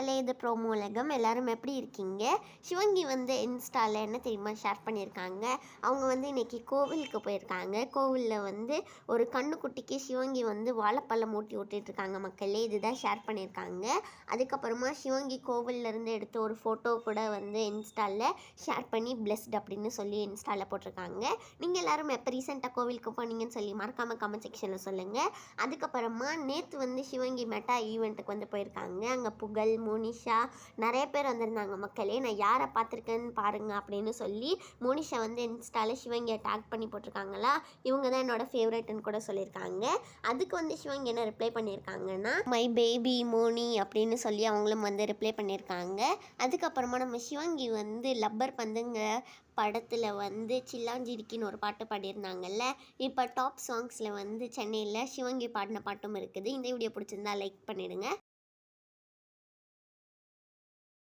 மக்களே, இது ப்ரோமோ உலகம். எல்லாரும் எப்படி இருக்கீங்க? சிவங்கி வந்து இன்ஸ்டாவில் என்ன தெரியுமா ஷேர் பண்ணியிருக்காங்க? அவங்க வந்து இன்றைக்கி கோவிலுக்கு போயிருக்காங்க. கோவிலில் வந்து ஒரு கண்ணுக்குட்டிக்கு சிவங்கி வந்து வாழைப்பழம் ஊட்டி விட்டுட்ருக்காங்க மக்களே. இதுதான் ஷேர் பண்ணியிருக்காங்க. அதுக்கப்புறமா சிவங்கி கோவிலேருந்து எடுத்த ஒரு ஃபோட்டோ கூட வந்து இன்ஸ்டாவில் ஷேர் பண்ணி பிளெஸ்ட் அப்படின்னு சொல்லி இன்ஸ்டாவில் போட்டிருக்காங்க. நீங்கள் எல்லோரும் எப்போ ரீசெண்டாக கோவிலுக்கு போனீங்கன்னு சொல்லி மறக்காமல் கமெண்ட் செக்ஷனில் சொல்லுங்கள். அதுக்கப்புறமா நேற்று வந்து சிவங்கி மெட்டா ஈவெண்ட்டுக்கு வந்து போயிருக்காங்க. அங்கே புகழ், மோனிஷா நிறைய பேர் வந்திருந்தாங்க மக்களே. நான் யாரை பார்த்துருக்கேன்னு பாருங்கள் அப்படின்னு சொல்லி மோனிஷா வந்து இன்ஸ்டாவில் சிவங்கியை டேக் பண்ணி போட்டிருக்காங்களா, இவங்க தான் என்னோட ஃபேவரட்னு கூட சொல்லியிருக்காங்க. அதுக்கு வந்து சிவங்கி என்ன ரிப்ளை பண்ணியிருக்காங்கன்னா, மை பேபி மோனி அப்படின்னு சொல்லி அவங்களும் வந்து ரிப்ளை பண்ணியிருக்காங்க. அதுக்கப்புறமா நம்ம சிவங்கி வந்து லப்பர் பந்துங்க படத்தில் வந்து சில்லாஞ்சிரிக்கின்னு ஒரு பாட்டு பாடியிருந்தாங்கல்ல. இப்போ டாப் சாங்ஸில் வந்து சென்னையில் சிவங்கி பாடின பாட்டும் இருக்குது. இந்த வீடியோ பிடிச்சிருந்தா லைக் பண்ணிவிடுங்க.